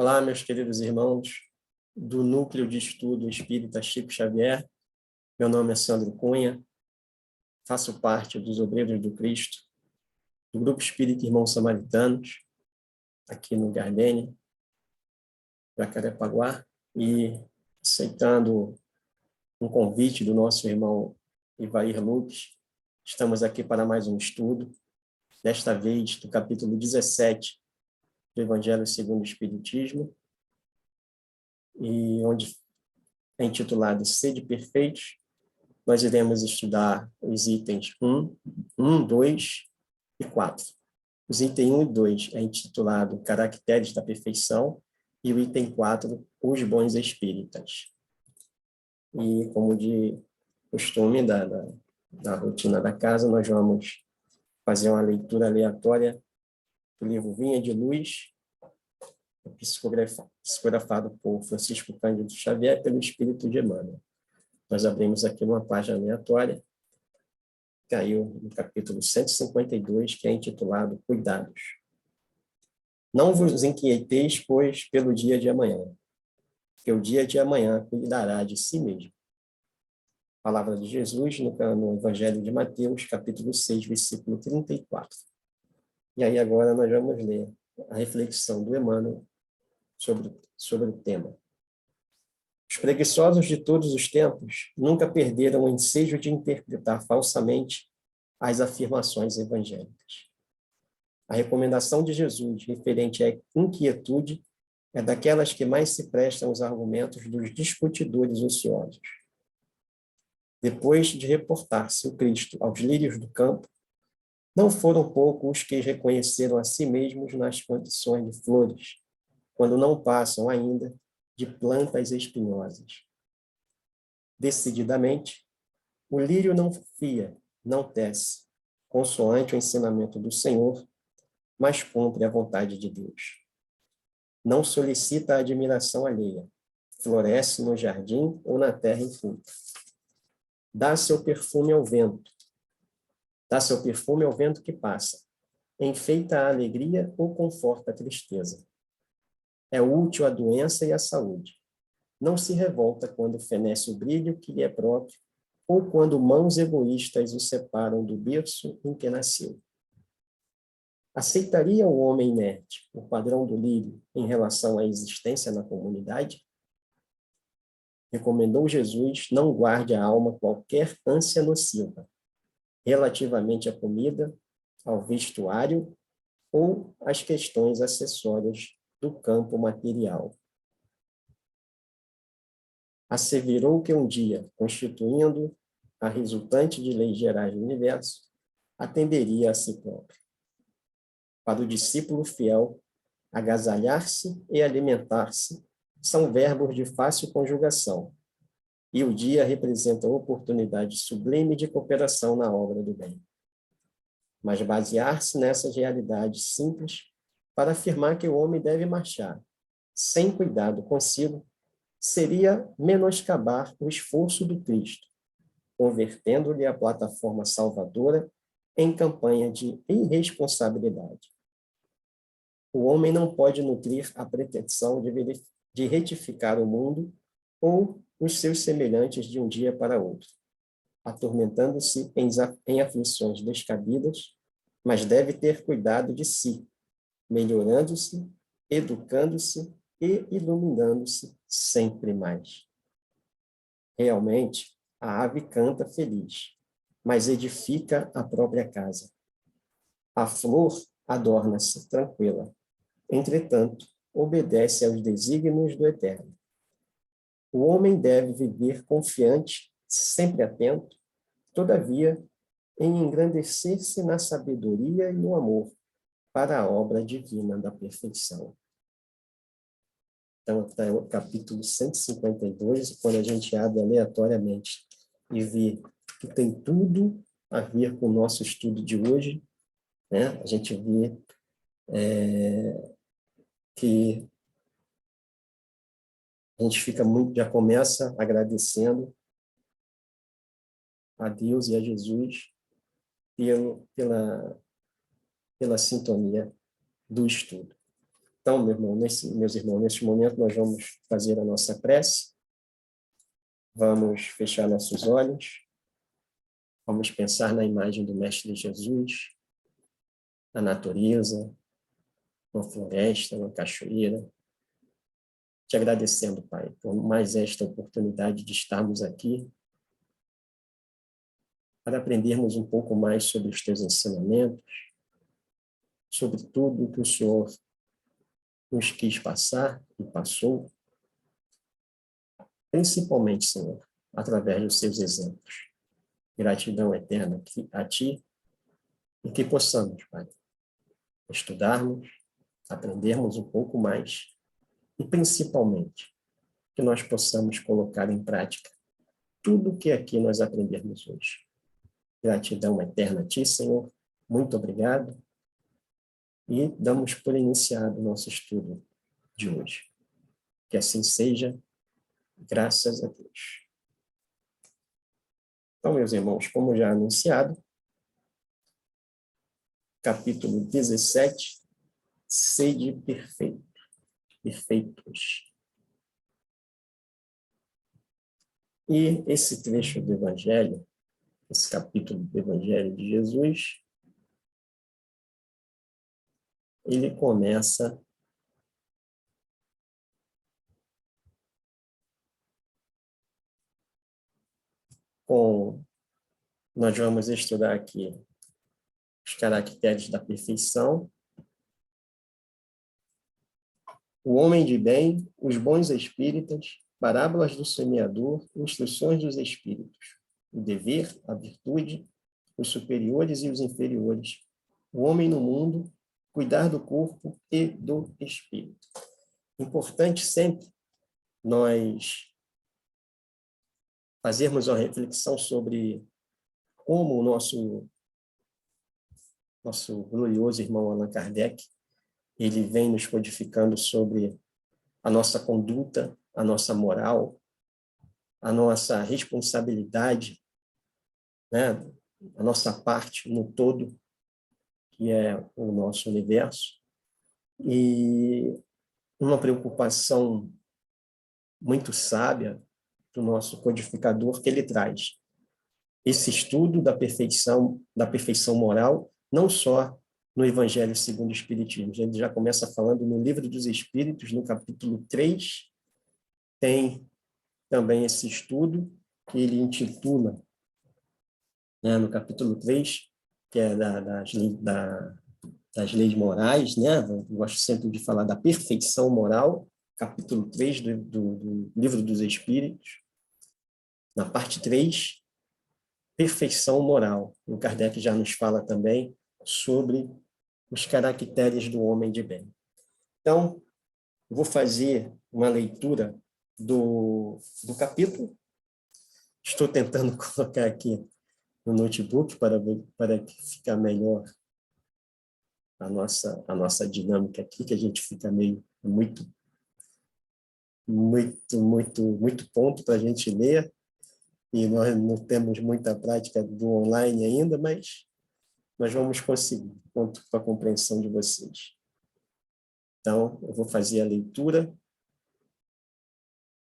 Olá, meus queridos irmãos do Núcleo de Estudo Espírita Chico Xavier. Meu nome é Sandro Cunha, faço parte dos Obreiros do Cristo, do Grupo Espírita Irmãos Samaritanos, aqui no Gardênia, Jacarepaguá, e aceitando um convite do nosso irmão Ivair Lupes, estamos aqui para mais um estudo, desta vez do capítulo 17 do Evangelho segundo o Espiritismo, e onde é intitulado Sede Perfeitos. Nós iremos estudar os itens 1, 2 e 4. Os itens 1 e 2 é intitulado Caracteres da Perfeição e o item 4, Os Bons Espíritas. E, como de costume da rotina da casa, nós vamos fazer uma leitura aleatória do livro Vinha de Luz, psicografado por Francisco Cândido Xavier pelo Espírito de Emmanuel. Nós abrimos aqui uma página aleatória, caiu no capítulo 152, que é intitulado Cuidados. Não vos inquieteis, pois, pelo dia de amanhã, porque o dia de amanhã cuidará de si mesmo. Palavra de Jesus no Evangelho de Mateus, capítulo 6, versículo 34. E aí agora nós vamos ler a reflexão do Emmanuel sobre o tema. Os preguiçosos de todos os tempos nunca perderam o ensejo de interpretar falsamente as afirmações evangélicas. A recomendação de Jesus referente à inquietude é daquelas que mais se prestam aos argumentos dos discutidores ociosos. Depois de reportar-se o Cristo aos lírios do campo, não foram poucos os que reconheceram a si mesmos nas condições de flores, quando não passam ainda de plantas espinhosas. Decididamente, o lírio não fia, não tece, consoante o ensinamento do Senhor, mas cumpre a vontade de Deus. Não solicita a admiração alheia, floresce no jardim ou na terra inculta. Dá seu perfume ao vento que passa, enfeita a alegria ou conforta a tristeza. É útil à doença e à saúde. Não se revolta quando fenece o brilho que lhe é próprio, ou quando mãos egoístas o separam do berço em que nasceu. Aceitaria o homem inerte o padrão do lírio em relação à existência na comunidade? Recomendou Jesus, não guarde a alma qualquer ânsia nociva, relativamente à comida, ao vestuário ou às questões acessórias do campo material. Asseverou que um dia, constituindo a resultante de leis gerais do universo, atenderia a si próprio. Para o discípulo fiel, agasalhar-se e alimentar-se são verbos de fácil conjugação, e o dia representa uma oportunidade sublime de cooperação na obra do bem. Mas basear-se nessas realidades simples para afirmar que o homem deve marchar, sem cuidado consigo, seria menoscabar o esforço do Cristo, convertendo-lhe a plataforma salvadora em campanha de irresponsabilidade. O homem não pode nutrir a pretensão de retificar o mundo ou os seus semelhantes de um dia para outro, atormentando-se em aflições descabidas, mas deve ter cuidado de si, melhorando-se, educando-se e iluminando-se sempre mais. Realmente, a ave canta feliz, mas edifica a própria casa. A flor adorna-se tranquila, entretanto, obedece aos desígnios do Eterno. O homem deve viver confiante, sempre atento, todavia, em engrandecer-se na sabedoria e no amor para a obra divina da perfeição. Então, está o capítulo 152, quando a gente abre aleatoriamente e vê que tem tudo a ver com o nosso estudo de hoje, né? A gente vê que a gente já começa agradecendo a Deus e a Jesus pela sintonia do estudo. Então, meus irmãos, nesse momento nós vamos fazer a nossa prece, vamos fechar nossos olhos, vamos pensar na imagem do Mestre Jesus, na natureza, na floresta, na cachoeira, te agradecendo, Pai, por mais esta oportunidade de estarmos aqui, para aprendermos um pouco mais sobre os teus ensinamentos, sobre tudo que o Senhor nos quis passar e passou, principalmente, Senhor, através dos seus exemplos. Gratidão eterna a Ti, e que possamos, Pai, estudarmos, aprendermos um pouco mais, e principalmente, que nós possamos colocar em prática tudo o que aqui nós aprendermos hoje. Gratidão eterna a Ti, Senhor, muito obrigado, e damos por iniciado o nosso estudo de hoje. Que assim seja, graças a Deus. Então, meus irmãos, como já anunciado, capítulo 17, sede perfeito, perfeitos. E esse trecho do Evangelho, esse capítulo do Evangelho de Jesus, ele começa com, nós vamos estudar aqui os caracteres da perfeição, o homem de bem, os bons espíritas, parábolas do semeador, instruções dos espíritos, o dever, a virtude, os superiores e os inferiores, o homem no mundo, cuidar do corpo e do espírito. Importante sempre nós fazermos uma reflexão sobre como o nosso glorioso irmão Allan Kardec, ele vem nos codificando sobre a nossa conduta, a nossa moral, a nossa responsabilidade, né? A nossa parte no todo, que é o nosso universo, e uma preocupação muito sábia do nosso codificador, que ele traz esse estudo da perfeição moral, não só no Evangelho segundo o Espiritismo. Ele já começa falando no Livro dos Espíritos, no capítulo 3, tem também esse estudo, que ele intitula, né, no capítulo 3, que é das leis morais, né? Eu gosto sempre de falar da perfeição moral, capítulo 3 do Livro dos Espíritos, na parte 3, perfeição moral. O Kardec já nos fala também sobre os caracteres do homem de bem. Então, vou fazer uma leitura do capítulo. Estou tentando colocar aqui no notebook para que fique melhor a nossa dinâmica aqui, que a gente fica meio muito ponto para a gente ler, e nós não temos muita prática do online ainda, mas nós vamos conseguir, conto com a compreensão de vocês. Então, eu vou fazer a leitura.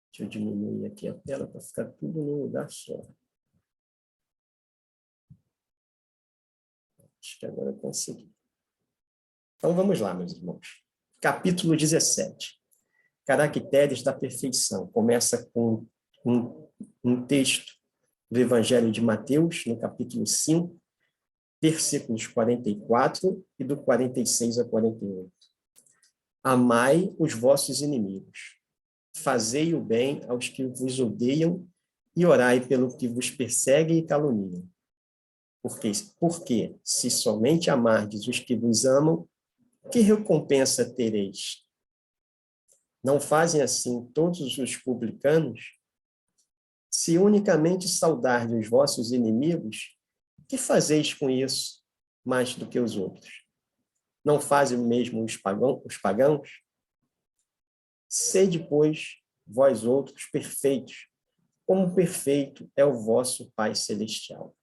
Deixa eu diminuir aqui a tela para ficar tudo num lugar só. Acho que agora eu consegui. Então, vamos lá, meus irmãos. Capítulo 17. Caracteres da perfeição. Começa com um texto do Evangelho de Mateus, no capítulo 5, versículos 44 e do 46 a 48. Amai os vossos inimigos. Fazei o bem aos que vos odeiam e orai pelo que vos perseguem e caluniam. Porque se somente amardes os que vos amam, que recompensa tereis? Não fazem assim todos os publicanos? Se unicamente saudardes os vossos inimigos, que fazeis com isso mais do que os outros? Não fazem o mesmo os pagãos? Sede, pois, vós outros perfeitos, como perfeito é o vosso Pai Celestial.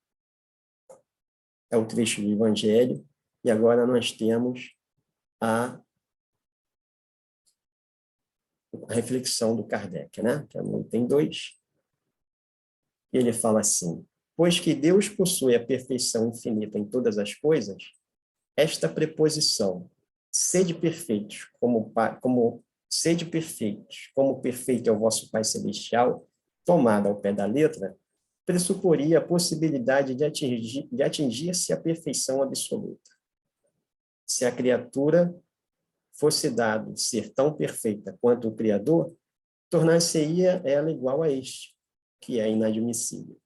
É um trecho do Evangelho, e agora nós temos a reflexão do Kardec, né? Que é no item 2. Ele fala assim: pois que Deus possui a perfeição infinita em todas as coisas, esta preposição, sede perfeitos, sede perfeitos, como perfeito é o vosso Pai Celestial, tomada ao pé da letra, pressuporia a possibilidade de atingir-se a perfeição absoluta. Se a criatura fosse dado ser tão perfeita quanto o Criador, tornar-se-ia ela igual a este, que é inadmissível.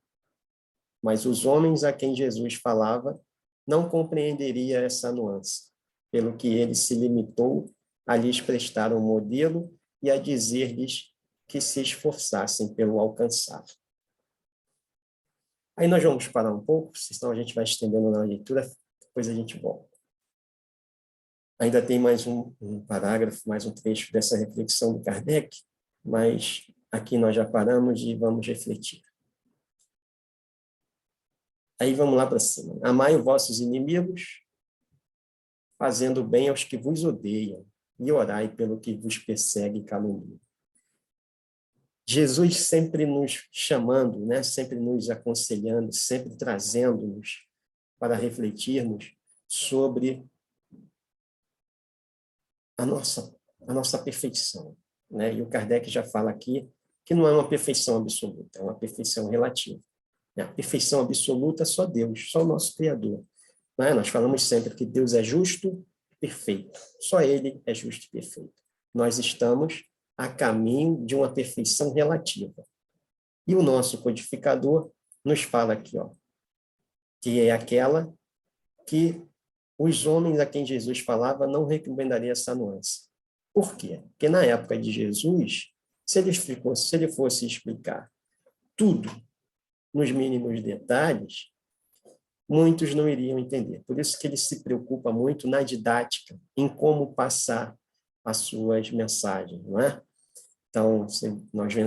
Mas os homens a quem Jesus falava não compreenderia essa nuance, pelo que ele se limitou a lhes prestar um modelo e a dizer-lhes que se esforçassem pelo alcançar. Aí nós vamos parar um pouco, senão a gente vai estendendo na leitura, depois a gente volta. Ainda tem mais um parágrafo, mais um trecho dessa reflexão do Kardec, mas aqui nós já paramos e vamos refletir. Aí vamos lá para cima. Amai os vossos inimigos, fazendo bem aos que vos odeiam, e orai pelo que vos persegue e calunia. Jesus sempre nos chamando, né? Sempre nos aconselhando, sempre trazendo-nos para refletirmos sobre a nossa perfeição, né? E o Kardec já fala aqui que não é uma perfeição absoluta, é uma perfeição relativa. A perfeição absoluta é só Deus, só o nosso Criador. Né? Nós falamos sempre que Deus é justo e perfeito. Só Ele é justo e perfeito. Nós estamos a caminho de uma perfeição relativa. E o nosso codificador nos fala aqui, ó, que é aquela que os homens a quem Jesus falava não recomendaria essa nuance. Por quê? Porque na época de Jesus, se ele fosse explicar tudo nos mínimos detalhes, muitos não iriam entender. Por isso que ele se preocupa muito na didática, em como passar as suas mensagens, não é? Então,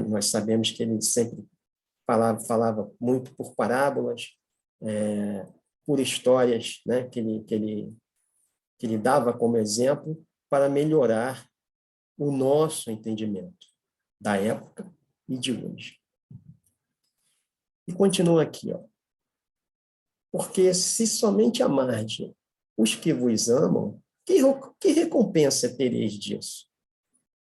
nós sabemos que ele sempre falava muito por parábolas, por histórias, né, que ele dava como exemplo para melhorar o nosso entendimento da época e de hoje. E continua aqui, ó. Porque se somente amardes os que vos amam, que recompensa tereis disso?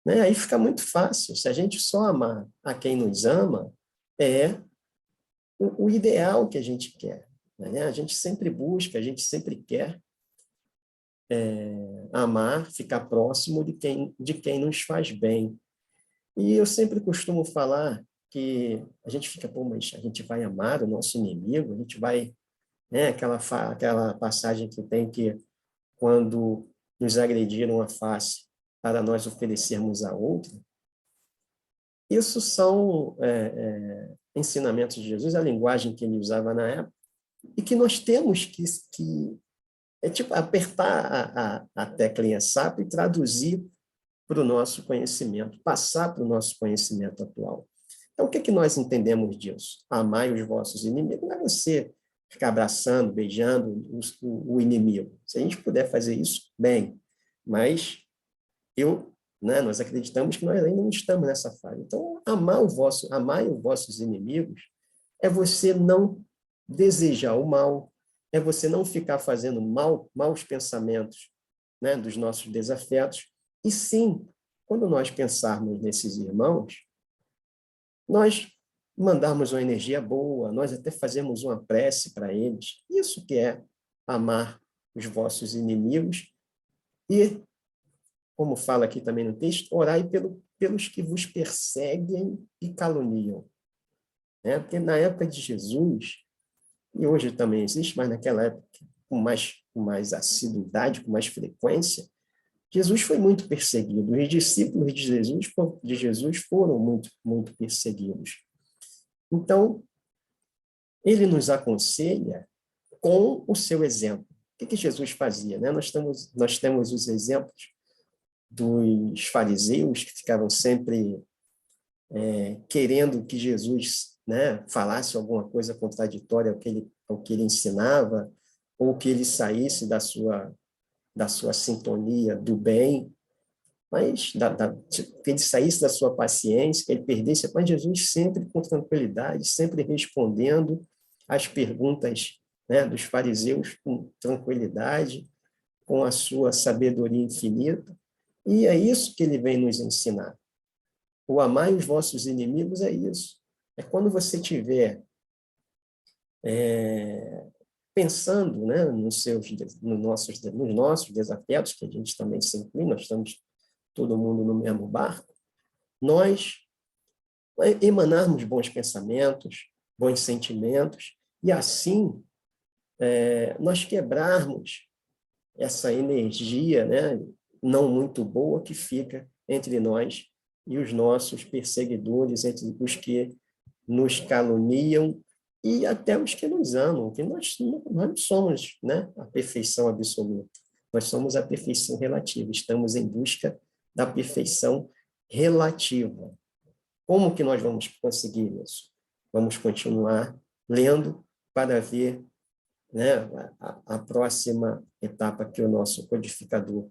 Né? Aí fica muito fácil. Se a gente só amar a quem nos ama, é o ideal que a gente quer. Né? A gente sempre busca, a gente sempre quer amar, ficar próximo de quem nos faz bem. E eu sempre costumo falar que a gente fica, pô, mas a gente vai amar o nosso inimigo, a gente vai, né, aquela passagem que tem que quando nos agrediram a face para nós oferecermos a outra. Isso são ensinamentos de Jesus, a linguagem que ele usava na época, e que nós temos que é tipo apertar a teclinha SAP e traduzir para o nosso conhecimento, passar para o nosso conhecimento atual. Então, o que nós entendemos disso? Amai os vossos inimigos, não é você ficar abraçando, beijando o inimigo. Se a gente puder fazer isso, bem, mas nós acreditamos que nós ainda não estamos nessa fase. Então, amai os vossos inimigos é você não desejar o mal, é você não ficar fazendo maus pensamentos, né, dos nossos desafetos, e sim, quando nós pensarmos nesses irmãos, nós mandarmos uma energia boa, nós até fazemos uma prece para eles. Isso que é amar os vossos inimigos e, como fala aqui também no texto, orai pelos que vos perseguem e caluniam. Porque na época de Jesus, e hoje também existe, mas naquela época com mais assiduidade, com mais frequência, Jesus foi muito perseguido. Os discípulos de Jesus foram muito, muito perseguidos. Então, ele nos aconselha com o seu exemplo. O que Jesus fazia? Né? Nós temos os exemplos dos fariseus, que ficavam sempre querendo que Jesus, né, falasse alguma coisa contraditória ao que ele ensinava, ou que ele saísse da sua sintonia do bem, mas que ele saísse da sua paciência, que ele perdesse, mas Jesus sempre com tranquilidade, sempre respondendo às perguntas, né, dos fariseus com tranquilidade, com a sua sabedoria infinita, e é isso que ele vem nos ensinar. O amar os vossos inimigos é isso. É quando você estiver pensando, né, nos nossos desafios, que a gente também se inclui, nós estamos todo mundo no mesmo barco, nós emanarmos bons pensamentos, bons sentimentos, e assim nós quebrarmos essa energia, né, não muito boa que fica entre nós e os nossos perseguidores, entre os que nos caluniam e até os que nos amam, que nós não somos, né, a perfeição absoluta, nós somos a perfeição relativa, estamos em busca da perfeição relativa. Como que nós vamos conseguir isso? Vamos continuar lendo para ver, né, a próxima etapa que o nosso codificador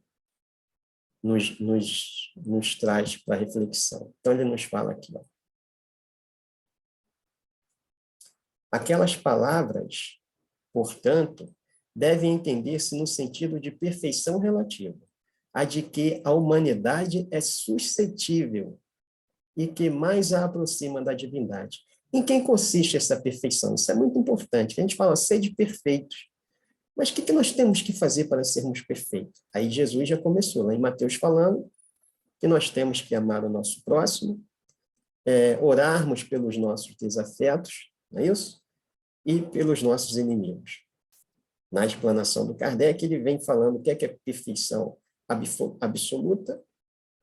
nos traz para reflexão. Então, ele nos fala aqui, ó. Aquelas palavras, portanto, devem entender-se no sentido de perfeição relativa, a de que a humanidade é suscetível e que mais a aproxima da divindade. Em quem consiste essa perfeição? Isso é muito importante. A gente fala, sede perfeitos. Mas o que nós temos que fazer para sermos perfeitos? Aí Jesus já começou, lá em Mateus falando, que nós temos que amar o nosso próximo, orarmos pelos nossos desafetos, não é isso? E pelos nossos inimigos. Na explanação do Kardec, ele vem falando o que é perfeição absoluta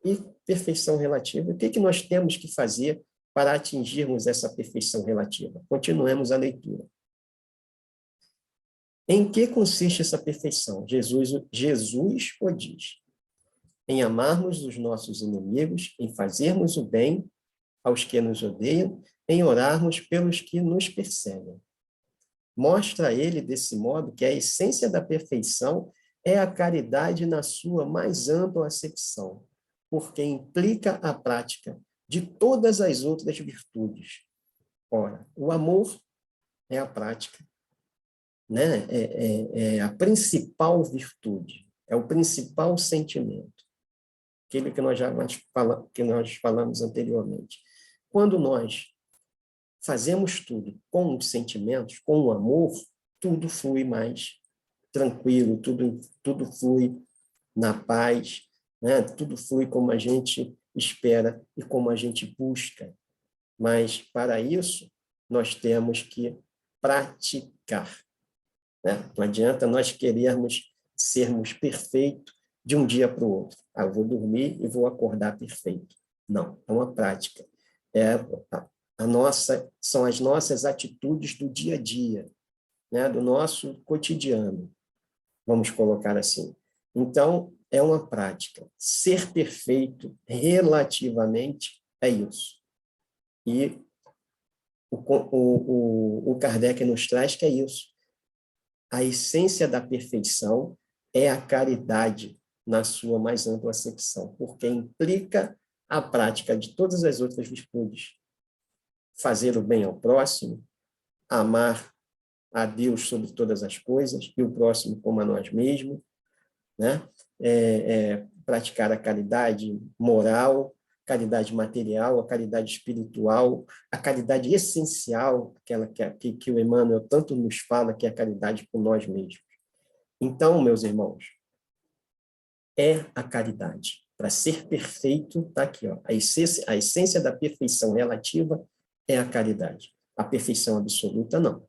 e perfeição relativa. O que nós temos que fazer para atingirmos essa perfeição relativa? Continuemos a leitura. Em que consiste essa perfeição? Jesus o diz. Em amarmos os nossos inimigos, em fazermos o bem aos que nos odeiam, em orarmos pelos que nos perseguem. Mostra ele, desse modo, que a essência da perfeição é a caridade na sua mais ampla acepção, porque implica a prática de todas as outras virtudes. Ora, o amor é a prática, né? É a principal virtude, é o principal sentimento, aquilo que nós falamos anteriormente. Quando nós fazemos tudo com os sentimentos, com o amor, tudo flui mais tranquilo, tudo flui na paz, né? Tudo flui como a gente espera e como a gente busca. Mas, para isso, nós temos que praticar, né? Não adianta nós querermos sermos perfeitos de um dia para o outro. Ah, eu vou dormir e vou acordar perfeito. Não, é uma prática. São as nossas atitudes do dia a dia, né? Do nosso cotidiano, vamos colocar assim. Então, é uma prática. Ser perfeito relativamente é isso. E o Kardec nos traz que é isso. A essência da perfeição é a caridade na sua mais ampla acepção, porque implica a prática de todas as outras virtudes. Fazer o bem ao próximo, amar a Deus sobre todas as coisas e o próximo como a nós mesmos, né? Praticar a caridade moral, caridade material, a caridade espiritual, a caridade essencial, aquela que o Emmanuel tanto nos fala, que é a caridade por nós mesmos. Então, meus irmãos, é a caridade. Para ser perfeito, está aqui, ó, a essência da perfeição relativa é a caridade. A perfeição absoluta, não.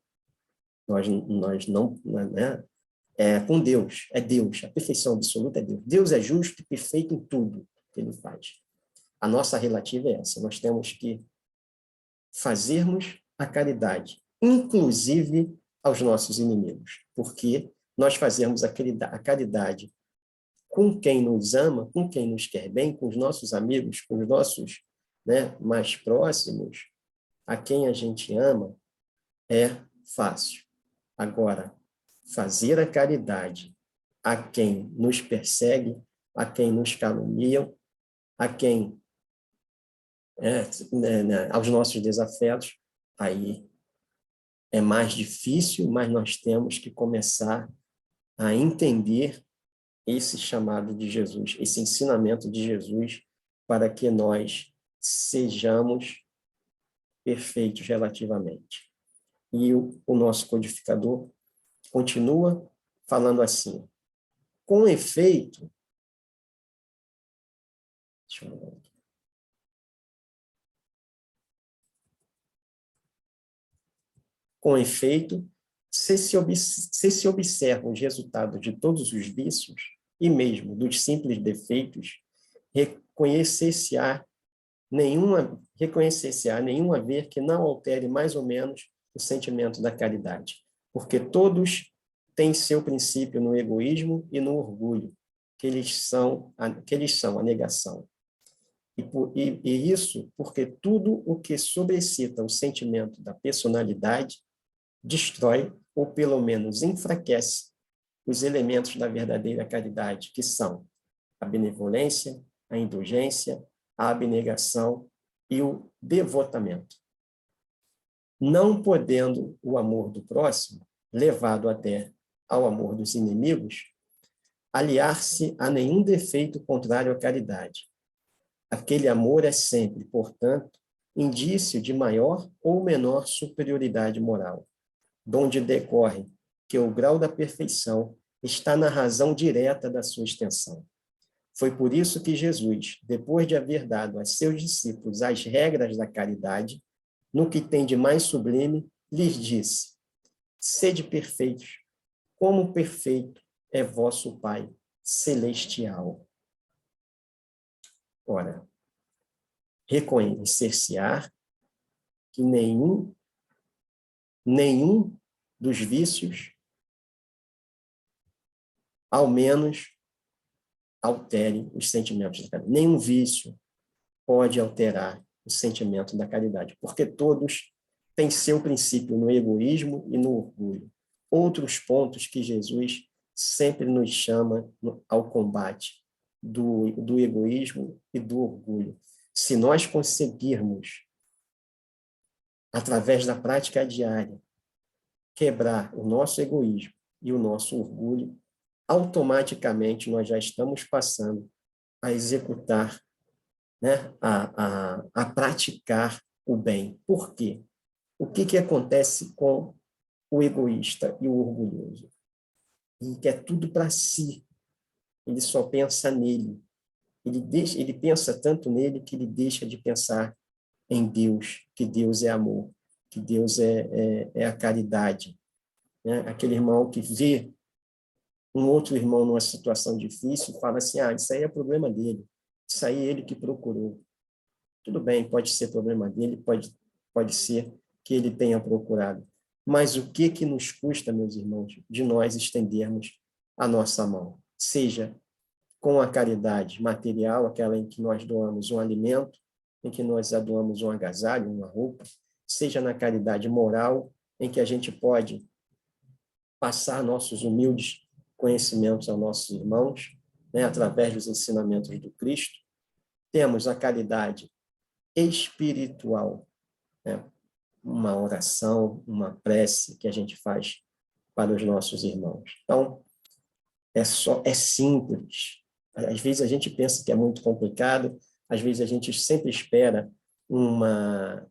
Nós não, né? Com Deus, é Deus. A perfeição absoluta é Deus. Deus é justo e perfeito em tudo que ele faz. A nossa relativa é essa. Nós temos que fazermos a caridade, inclusive aos nossos inimigos, porque nós fazemos a caridade com quem nos ama, com quem nos quer bem, com os nossos amigos, com os nossos, né, mais próximos, a quem a gente ama, é fácil. Agora, fazer a caridade a quem nos persegue, a quem nos caluniam, a quem, aos nossos desafetos, aí é mais difícil, mas nós temos que começar a entender esse chamado de Jesus, esse ensinamento de Jesus, para que nós sejamos perfeitos relativamente. E o nosso codificador continua falando assim: com efeito, deixa eu ver aqui. Com efeito, se se observam os resultados de todos os vícios, e mesmo dos simples defeitos, reconhecer-se-á nenhum haver que não altere mais ou menos o sentimento da caridade, porque todos têm seu princípio no egoísmo e no orgulho, que eles são a negação. E isso porque tudo o que sobrecita o sentimento da personalidade destrói, ou pelo menos enfraquece, os elementos da verdadeira caridade, que são a benevolência, a indulgência, a abnegação e o devotamento. Não podendo o amor do próximo, levado até ao amor dos inimigos, aliar-se a nenhum defeito contrário à caridade. Aquele amor é sempre, portanto, indício de maior ou menor superioridade moral, donde decorre que o grau da perfeição está na razão direta da sua extensão. Foi por isso que Jesus, depois de haver dado a seus discípulos as regras da caridade, no que tem de mais sublime, lhes disse: sede perfeitos, como perfeito é vosso Pai celestial. Ora, reconhecer-se-á que nenhum dos vícios, ao menos, altere os sentimentos da caridade. Nenhum vício pode alterar o sentimento da caridade, porque todos têm seu princípio no egoísmo e no orgulho. Outros pontos que Jesus sempre nos chama ao combate do egoísmo e do orgulho. Se nós conseguirmos, através da prática diária, quebrar o nosso egoísmo e o nosso orgulho, automaticamente nós já estamos passando a executar, né, a praticar o bem. Por quê? O que acontece com o egoísta e o orgulhoso? Ele quer tudo para si. Ele só pensa nele. Ele pensa tanto nele que ele deixa de pensar em Deus, que Deus é amor, que Deus é a caridade. Né? Aquele irmão que vê um outro irmão numa situação difícil fala assim: isso aí é problema dele, isso aí é ele que procurou. Tudo bem, pode ser problema dele, pode ser que ele tenha procurado. Mas o que nos custa, meus irmãos, de nós estendermos a nossa mão? Seja com a caridade material, aquela em que nós doamos um alimento, em que nós doamos um agasalho, uma roupa, seja na caridade moral, em que a gente pode passar nossos humildes conhecimentos aos nossos irmãos, né, através dos ensinamentos do Cristo. Temos a caridade espiritual, né, uma oração, uma prece que a gente faz para os nossos irmãos. Então, é simples. Às vezes a gente pensa que é muito complicado, às vezes a gente sempre espera uma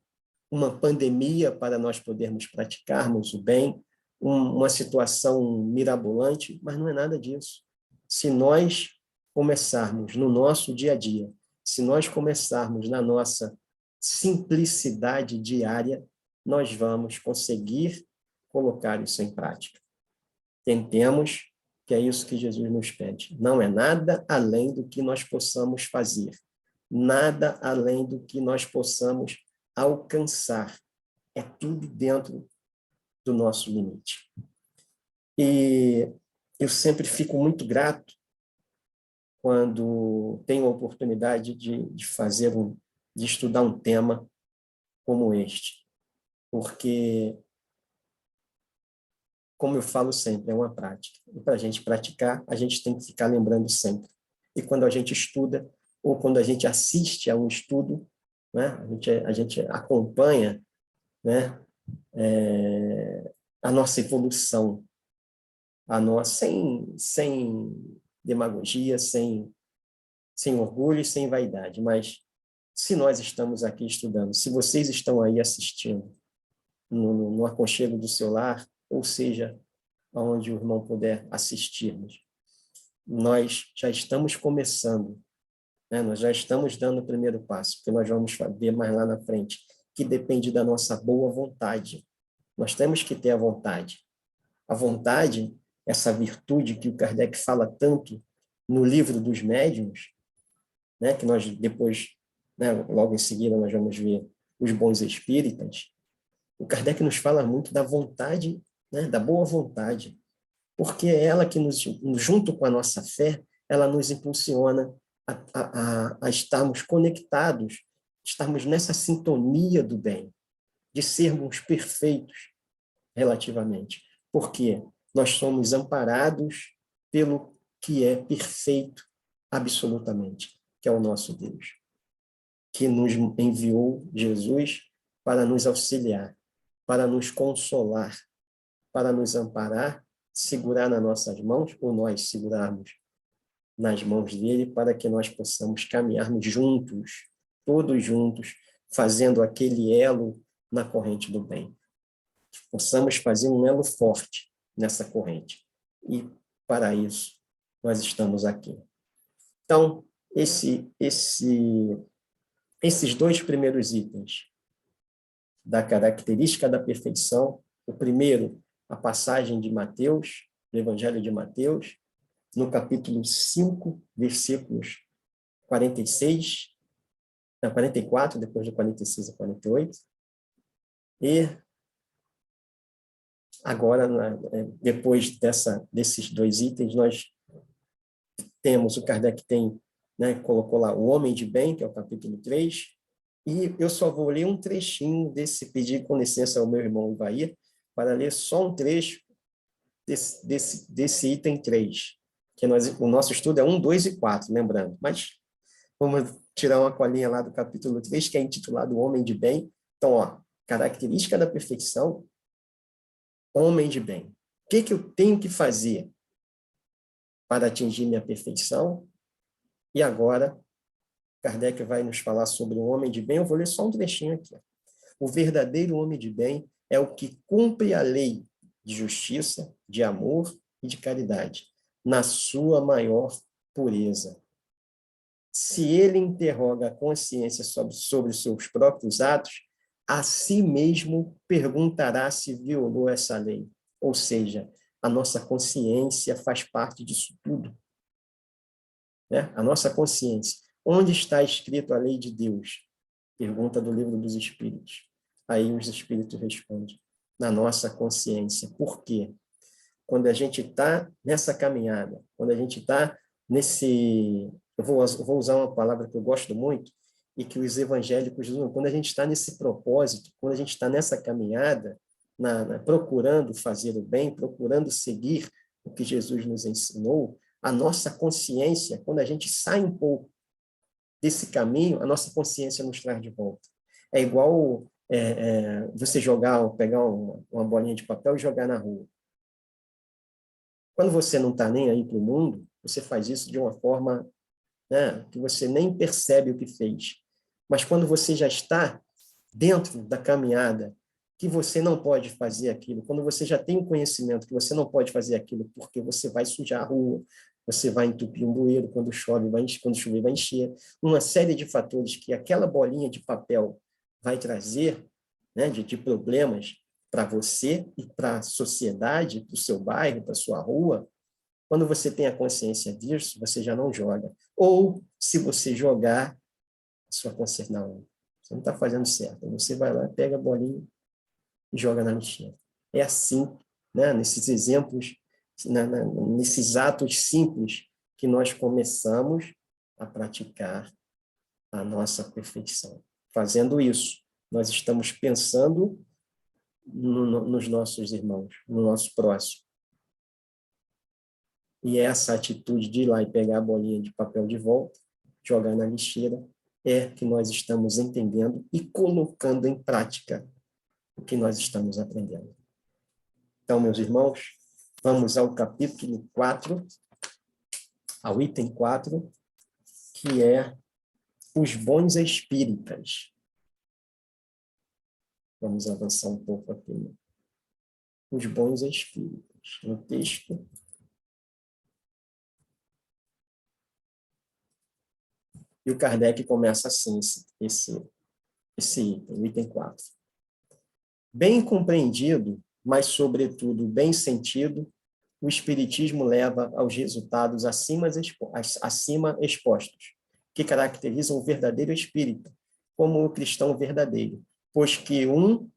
pandemia para nós podermos praticarmos o bem, uma situação mirabolante, mas não é nada disso. Se nós começarmos no nosso dia a dia, se nós começarmos na nossa simplicidade diária, nós vamos conseguir colocar isso em prática. Tentemos, que é isso que Jesus nos pede. Não é nada além do que nós possamos fazer, nada além do que nós possamos alcançar. É tudo dentro do nosso limite. E eu sempre fico muito grato quando tenho a oportunidade de fazer de estudar um tema como este, porque, como eu falo sempre, é uma prática. E para a gente praticar, a gente tem que ficar lembrando sempre. E quando a gente estuda, ou quando a gente assiste a um estudo, né? A gente acompanha, né? A nossa evolução, sem demagogia, sem orgulho e sem vaidade, mas se nós estamos aqui estudando, se vocês estão aí assistindo, no aconchego do seu lar, ou seja, aonde o irmão puder assistir-nos, nós já estamos começando, né? Nós já estamos dando o primeiro passo, porque nós vamos ver mais lá na frente, que depende da nossa boa vontade. Nós temos que ter a vontade. A vontade, essa virtude que o Kardec fala tanto no livro dos médiuns, né? Que nós depois, né, logo em seguida, nós vamos ver os bons espíritas. O Kardec nos fala muito da vontade, né, da boa vontade, porque é ela que, junto com a nossa fé, ela nos impulsiona a estarmos conectados, estarmos nessa sintonia do bem, de sermos perfeitos relativamente. Porque nós somos amparados pelo que é perfeito absolutamente, que é o nosso Deus, que nos enviou Jesus para nos auxiliar, para nos consolar, para nos amparar, segurar nas nossas mãos, ou nós segurarmos nas mãos dele, para que nós possamos caminharmos juntos, todos juntos, fazendo aquele elo na corrente do bem. Possamos fazer um elo forte nessa corrente. E, para isso, nós estamos aqui. Então, esses dois primeiros itens da característica da perfeição, o primeiro, a passagem de Mateus, do Evangelho de Mateus, no capítulo 5, versículos 46, 44, depois do 46 a 48. E agora, depois desses dois itens, nós temos, o Kardec tem, né, colocou lá o Homem de Bem, que é o capítulo 3, e eu só vou ler um trechinho pedir com licença ao meu irmão Ivair, para ler só um trecho desse item 3, que o nosso estudo é 1, 2 e 4, lembrando, mas vamos tirar uma colinha lá do capítulo 3, que é intitulado O Homem de Bem. Então, característica da perfeição, homem de bem. O que eu tenho que fazer para atingir minha perfeição? E agora, Kardec vai nos falar sobre o homem de bem. Eu vou ler só um trechinho aqui. O verdadeiro homem de bem é o que cumpre a lei de justiça, de amor e de caridade, na sua maior pureza. Se ele interroga a consciência sobre seus próprios atos, a si mesmo perguntará se violou essa lei. Ou seja, a nossa consciência faz parte disso tudo. Né? A nossa consciência. Onde está escrito a lei de Deus? Pergunta do Livro dos Espíritos. Aí os Espíritos respondem. Na nossa consciência. Por quê? Quando a gente está nessa caminhada, quando a gente está nesse... Eu vou usar uma palavra que eu gosto muito e que os evangélicos usam. Quando a gente está nesse propósito, quando a gente está nessa caminhada, procurando fazer o bem, procurando seguir o que Jesus nos ensinou, a nossa consciência, quando a gente sai um pouco desse caminho, a nossa consciência nos traz de volta. É igual você pegar uma bolinha de papel e jogar na rua. Quando você não está nem aí para o mundo, você faz isso de uma forma, né, que você nem percebe o que fez. Mas quando você já está dentro da caminhada, que você não pode fazer aquilo, quando você já tem o conhecimento que você não pode fazer aquilo porque você vai sujar a rua, você vai entupir um bueiro, quando chover vai encher, uma série de fatores que aquela bolinha de papel vai trazer, né, de problemas para você e para a sociedade, para o seu bairro, para a sua rua. Quando você tem a consciência disso, você já não joga. Ou, se você jogar, a sua consciência, não, você não está fazendo certo. Você vai lá, pega a bolinha e joga na lixeira. É assim, né, nesses exemplos, nesses atos simples, que nós começamos a praticar a nossa perfeição. Fazendo isso, nós estamos pensando nos nossos irmãos, no nosso próximo. E essa atitude de ir lá e pegar a bolinha de papel de volta jogar na lixeira, é que nós estamos entendendo e colocando em prática o que nós estamos aprendendo. Então, meus irmãos, vamos ao capítulo 4, ao item 4, que é os bons espíritas. Vamos avançar um pouco aqui. Os bons espíritas. No texto. E o Kardec começa assim, esse item, o item 4. Bem compreendido, mas, sobretudo, bem sentido, o Espiritismo leva aos resultados acima expostos, que caracterizam o verdadeiro espírita, como o cristão verdadeiro, pois que o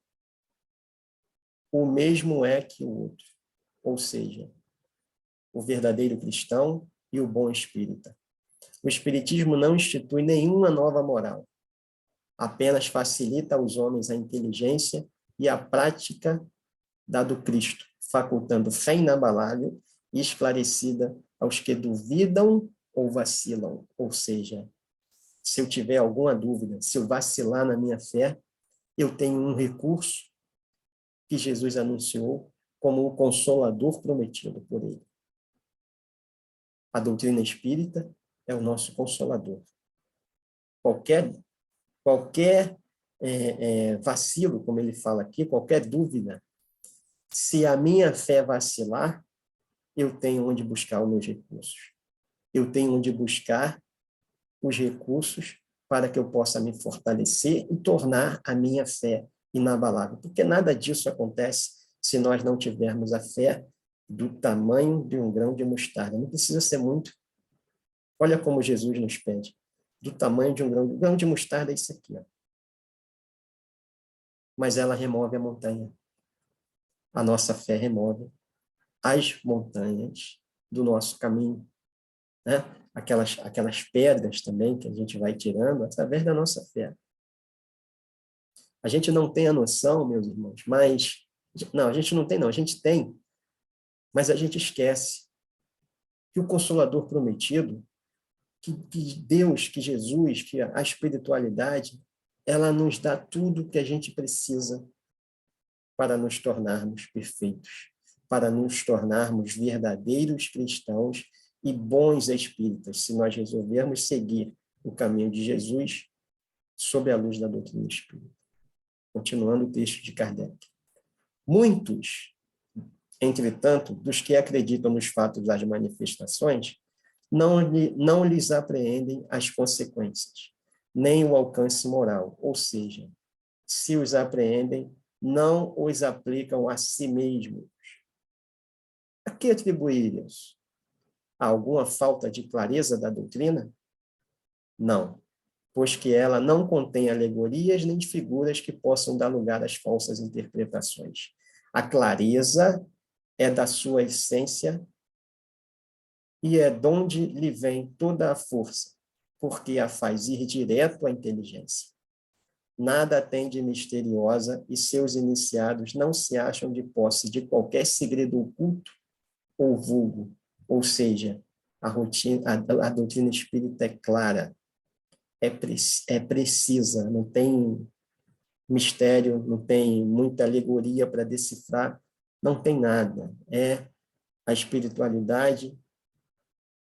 mesmo é que o outro, ou seja, o verdadeiro cristão e o bom espírita. O Espiritismo não institui nenhuma nova moral, apenas facilita aos homens a inteligência e a prática da do Cristo, facultando fé inabalável e esclarecida aos que duvidam ou vacilam. Ou seja, se eu tiver alguma dúvida, se eu vacilar na minha fé, eu tenho um recurso que Jesus anunciou como o consolador prometido por ele. A doutrina espírita é o nosso consolador. Qualquer vacilo, como ele fala aqui, qualquer dúvida, se a minha fé vacilar, eu tenho onde buscar os meus recursos. Eu tenho onde buscar os recursos para que eu possa me fortalecer e tornar a minha fé inabalável. Porque nada disso acontece se nós não tivermos a fé do tamanho de um grão de mostarda. Não precisa ser muito. Olha como Jesus nos pede. Do tamanho de um grão. O grão de mostarda é isso aqui. Ó. Mas ela remove a montanha. A nossa fé remove as montanhas do nosso caminho. Né? Aquelas pedras também que a gente vai tirando através da nossa fé. A gente não tem a noção, meus irmãos, mas... Não, a gente não tem, não. A gente tem, mas a gente esquece que o Consolador prometido, que Deus, que Jesus, que a espiritualidade, ela nos dá tudo o que a gente precisa para nos tornarmos perfeitos, para nos tornarmos verdadeiros cristãos e bons espíritas, se nós resolvermos seguir o caminho de Jesus sob a luz da doutrina espírita. Continuando o texto de Kardec. Muitos, entretanto, dos que acreditam nos fatos das manifestações, não lhes apreendem as consequências, nem o alcance moral, ou seja, se os apreendem, não os aplicam a si mesmos. A que atribuir isso? A alguma falta de clareza da doutrina? Não, pois que ela não contém alegorias nem figuras que possam dar lugar às falsas interpretações. A clareza é da sua essência e é de onde lhe vem toda a força, porque a faz ir direto à inteligência. Nada tem de misteriosa e seus iniciados não se acham de posse de qualquer segredo oculto ou vulgo, ou seja, a doutrina espírita é clara, é precisa, não tem mistério, não tem muita alegoria para decifrar, não tem nada. É a espiritualidade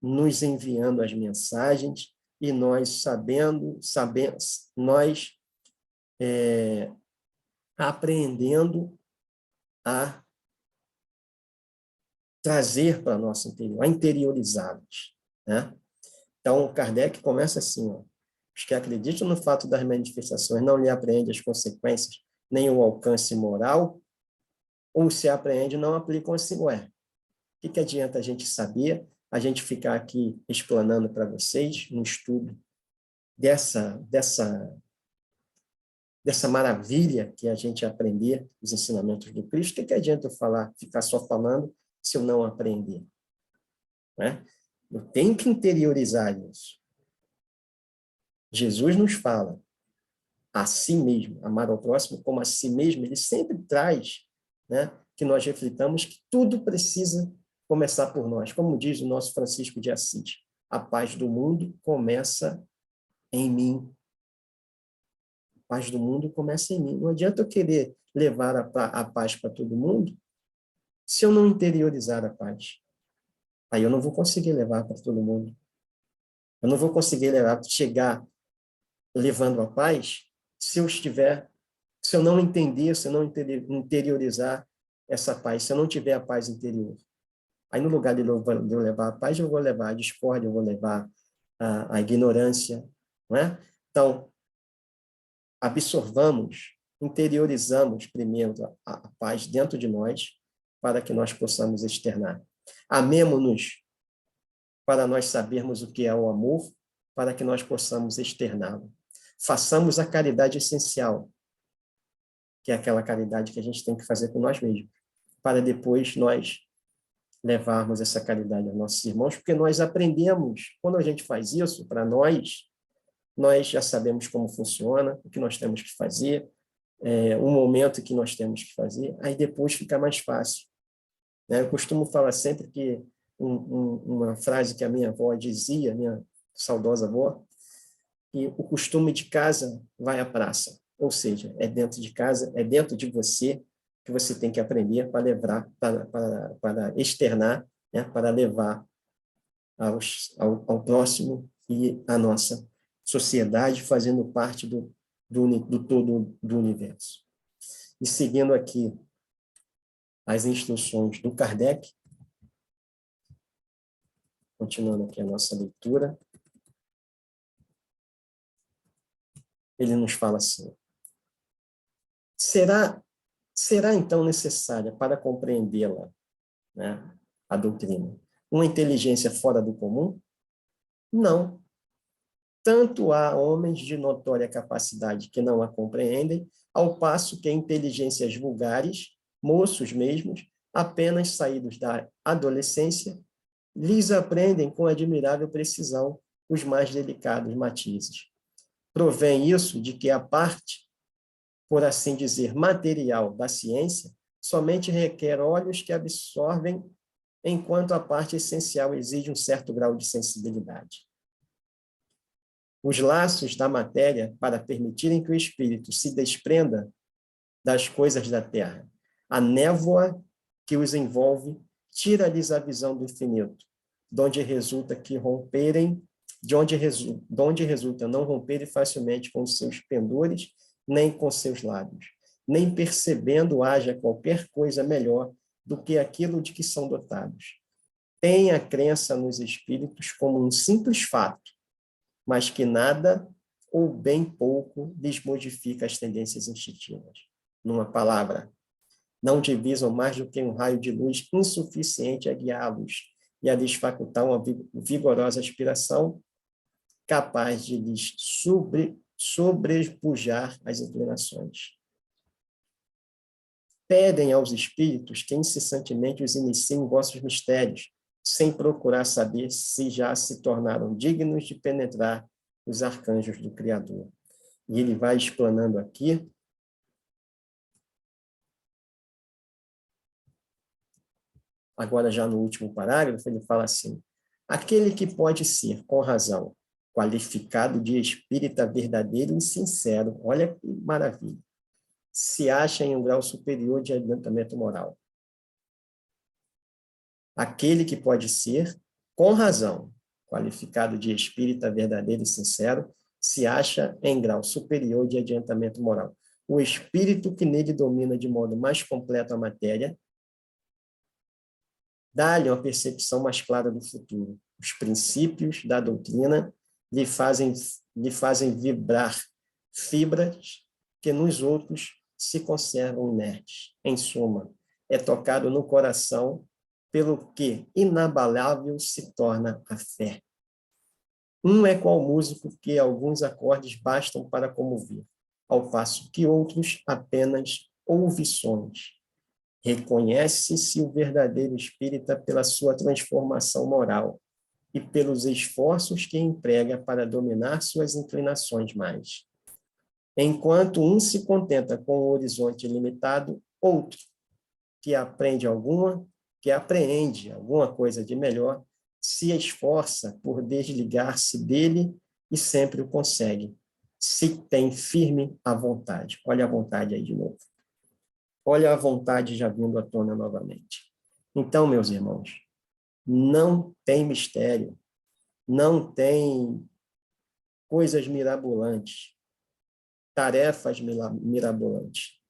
nos enviando as mensagens e nós nós aprendendo a trazer para nosso interior, a interiorizá-los. Né? Então, Kardec começa assim, ó, os que acreditam no fato das manifestações não lhe apreendem as consequências, nem o alcance moral, ou se apreende, não aplicam assim, ué. O que adianta a gente saber, a gente ficar aqui explanando para vocês um estudo dessa maravilha que a gente aprender os ensinamentos do Cristo? O que adianta eu ficar só falando se eu não aprender? Né? Eu tenho que interiorizar isso. Jesus nos fala a si mesmo, amar ao próximo como a si mesmo, ele sempre traz, né, que nós reflitamos que tudo precisa começar por nós, como diz o nosso Francisco de Assis. A paz do mundo começa em mim. A paz do mundo começa em mim. Não adianta eu querer levar a paz para todo mundo se eu não interiorizar a paz. Aí eu não vou conseguir levar para todo mundo. Eu não vou conseguir chegar levando a paz se eu não entender, se eu não interiorizar essa paz, se eu não tiver a paz interior. Aí, no lugar de eu levar a paz, eu vou levar a discórdia, eu vou levar a ignorância, não é? Então, absorvamos, interiorizamos primeiro a paz dentro de nós, para que nós possamos externar. Amemo-nos para nós sabermos o que é o amor, para que nós possamos externá-lo. Façamos a caridade essencial, que é aquela caridade que a gente tem que fazer com nós mesmos, para depois nós levarmos essa caridade aos nossos irmãos, porque nós aprendemos, quando a gente faz isso, para nós já sabemos como funciona, o que nós temos que fazer, o momento que nós temos que fazer, aí depois fica mais fácil. Eu costumo falar sempre que uma frase que a minha avó dizia, minha saudosa avó, que o costume de casa vai à praça. Ou seja, é dentro de casa, é dentro de você que você tem que aprender para levar, para externar, né, para levar ao próximo e à nossa sociedade, fazendo parte do todo do universo. E seguindo aqui as instruções do Kardec, continuando aqui a nossa leitura, ele nos fala assim: será então necessária para compreendê-la, né, a doutrina, uma inteligência fora do comum? Não. Tanto há homens de notória capacidade que não a compreendem, ao passo que inteligências vulgares, moços mesmos, apenas saídos da adolescência, lhes aprendem com admirável precisão os mais delicados matizes. Provém isso de que a parte, por assim dizer, material da ciência, somente requer olhos que absorvem, enquanto a parte essencial exige um certo grau de sensibilidade. Os laços da matéria, para permitirem que o espírito se desprenda das coisas da terra, a névoa que os envolve tira-lhes a visão do infinito, de onde resulta não romperem facilmente com os seus pendores, nem com seus lábios, nem percebendo haja qualquer coisa melhor do que aquilo de que são dotados. Têm a crença nos espíritos como um simples fato, mas que nada ou bem pouco lhes modifica as tendências instintivas. Numa palavra, não divisam mais do que um raio de luz insuficiente a guiá-los e a lhes facultar uma vigorosa aspiração capaz de lhes sobrepujar as inclinações. Pedem aos espíritos que incessantemente os iniciem em vossos mistérios, sem procurar saber se já se tornaram dignos de penetrar os arcanjos do Criador. E ele vai explanando aqui agora já no último parágrafo, ele fala assim: aquele que pode ser, com razão, qualificado de espírita verdadeiro e sincero, olha que maravilha, se acha em um grau superior de adiantamento moral. Aquele que pode ser, com razão, qualificado de espírita verdadeiro e sincero, se acha em grau superior de adiantamento moral. O espírito que nele domina de modo mais completo a matéria, dá-lhe uma percepção mais clara do futuro. Os princípios da doutrina lhe fazem vibrar fibras que nos outros se conservam inertes. Em suma, é tocado no coração, pelo que inabalável se torna a fé. É qual músico que alguns acordes bastam para comover, ao passo que outros apenas ouvições. Reconhece-se o verdadeiro espírita pela sua transformação moral e pelos esforços que emprega para dominar suas inclinações mais. Enquanto um se contenta com o horizonte limitado, outro, que apreende alguma coisa de melhor, se esforça por desligar-se dele e sempre o consegue, se tem firme a vontade. Olha a vontade aí de novo. Olha a vontade já vindo à tona novamente. Então, meus irmãos, não tem mistério, não tem coisas mirabolantes, tarefas mirabolantes.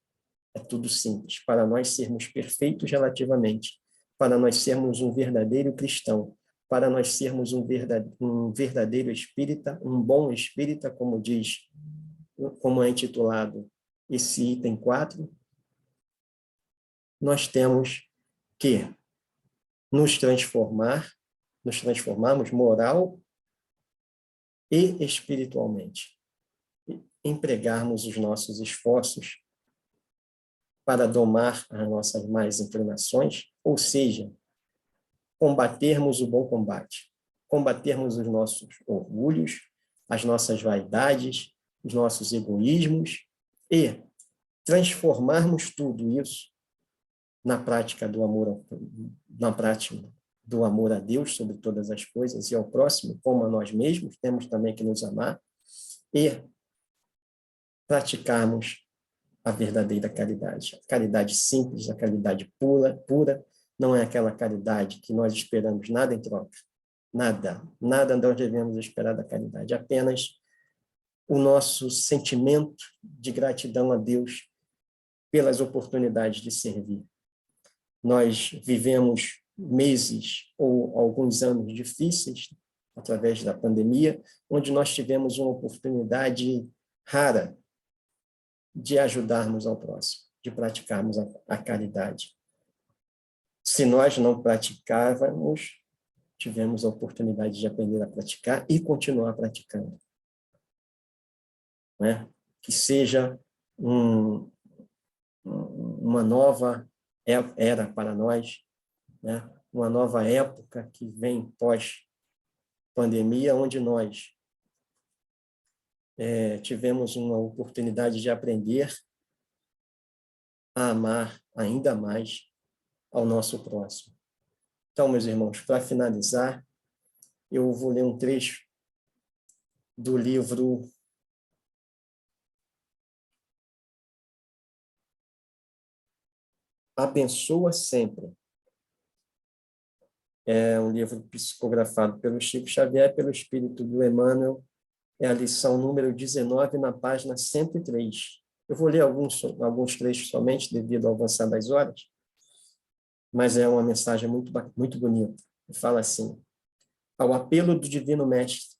É tudo simples. Para nós sermos perfeitos relativamente, para nós sermos um verdadeiro cristão, para nós sermos um verdadeiro espírita, um bom espírita, como diz, como é intitulado esse item 4, nós temos que nos transformarmos moral e espiritualmente, empregarmos os nossos esforços para domar as nossas más inclinações, ou seja, combatermos o bom combate, combatermos os nossos orgulhos, as nossas vaidades, os nossos egoísmos e transformarmos tudo isso na prática do amor a Deus sobre todas as coisas e ao próximo, como a nós mesmos, temos também que nos amar e praticarmos a verdadeira caridade. A caridade simples, a caridade pura, não é aquela caridade que nós esperamos nada em troca. Nada nós devemos esperar da caridade, apenas o nosso sentimento de gratidão a Deus pelas oportunidades de servir. Nós vivemos meses ou alguns anos difíceis, através da pandemia, onde nós tivemos uma oportunidade rara de ajudarmos ao próximo, de praticarmos a caridade. Se nós não praticávamos, tivemos a oportunidade de aprender a praticar e continuar praticando. Né? Que seja uma nova era para nós, né? Uma nova época que vem pós-pandemia, onde nós tivemos uma oportunidade de aprender a amar ainda mais ao nosso próximo. Então, meus irmãos, para finalizar, eu vou ler um trecho do livro Abençoa Sempre. É um livro psicografado pelo Chico Xavier, pelo Espírito do Emmanuel. É a lição número 19, na página 103. Eu vou ler alguns trechos somente, devido ao avançar das horas, mas é uma mensagem muito bonita. Fala assim: ao apelo do Divino Mestre,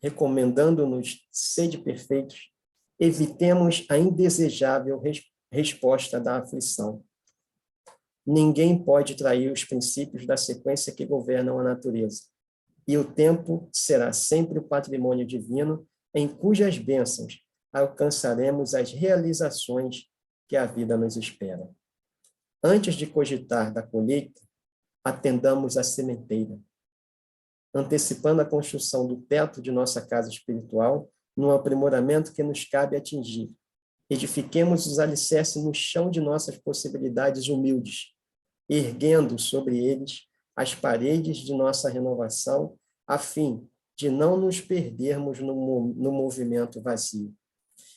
recomendando-nos sede perfeitos, evitemos a indesejável resposta da aflição. Ninguém pode trair os princípios da sequência que governam a natureza, e o tempo será sempre o patrimônio divino em cujas bênçãos alcançaremos as realizações que a vida nos espera. Antes de cogitar da colheita, atendamos à sementeira, antecipando a construção do teto de nossa casa espiritual, num aprimoramento que nos cabe atingir. Edifiquemos os alicerces no chão de nossas possibilidades humildes, erguendo sobre eles as paredes de nossa renovação, a fim de não nos perdermos no movimento vazio.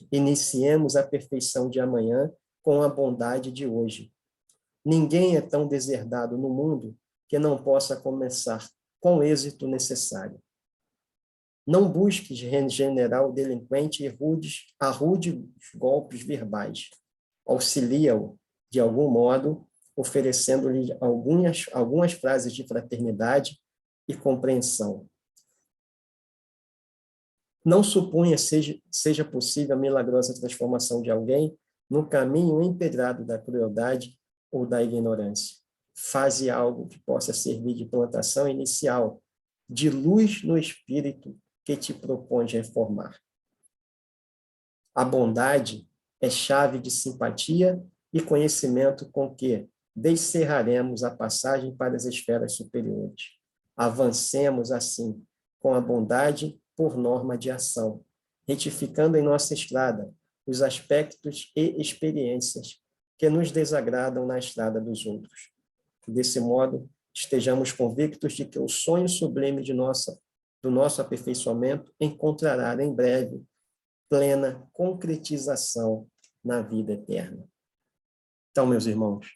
Iniciemos a perfeição de amanhã com a bondade de hoje. Ninguém é tão deserdado no mundo que não possa começar com o êxito necessário. Não busques regenerar o delinquente a rudes golpes verbais. Auxilia-o, de algum modo, oferecendo-lhe algumas frases de fraternidade e compreensão. Não suponha seja possível a milagrosa transformação de alguém no caminho empedrado da crueldade ou da ignorância. Faze algo que possa servir de plantação inicial, de luz no espírito que te propõe reformar. A bondade é chave de simpatia e conhecimento com que descerraremos a passagem para as esferas superiores. Avancemos, assim, com a bondade por norma de ação, retificando em nossa estrada os aspectos e experiências que nos desagradam na estrada dos outros. Desse modo, estejamos convictos de que o sonho sublime do nosso aperfeiçoamento encontrará em breve plena concretização na vida eterna. Então, meus irmãos,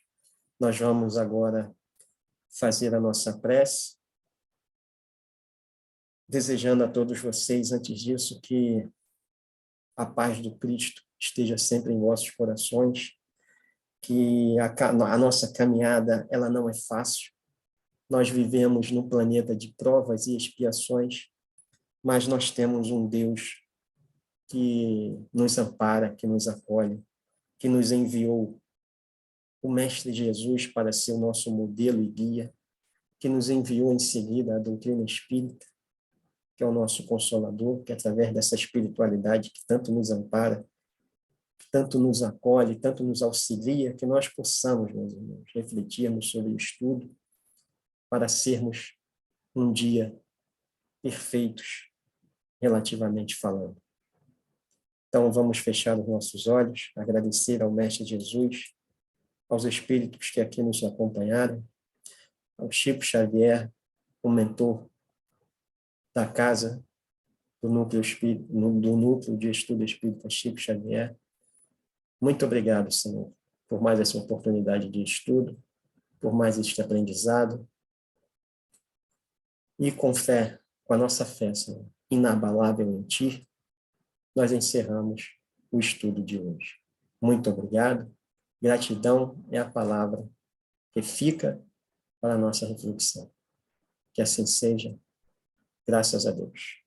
nós vamos agora fazer a nossa prece, desejando a todos vocês, antes disso, que a paz do Cristo esteja sempre em vossos corações, que a nossa caminhada ela não é fácil. Nós vivemos num planeta de provas e expiações, mas nós temos um Deus que nos ampara, que nos acolhe, que nos enviou o Mestre Jesus para ser o nosso modelo e guia, que nos enviou em seguida a doutrina espírita, que é o nosso consolador, que através dessa espiritualidade que tanto nos ampara, tanto nos acolhe, tanto nos auxilia, que nós possamos, meus irmãos, refletirmos sobre o estudo para sermos um dia perfeitos, relativamente falando. Então, vamos fechar os nossos olhos, agradecer ao Mestre Jesus, aos espíritos que aqui nos acompanharam, ao Chico Xavier, o mentor da casa do Núcleo de Estudo Espírita Chico Xavier. Muito obrigado, Senhor, por mais essa oportunidade de estudo, por mais este aprendizado. E com fé, com a nossa fé, Senhor, inabalável em Ti, nós encerramos o estudo de hoje. Muito obrigado. Gratidão é a palavra que fica para a nossa reflexão. Que assim seja. Graças a Deus.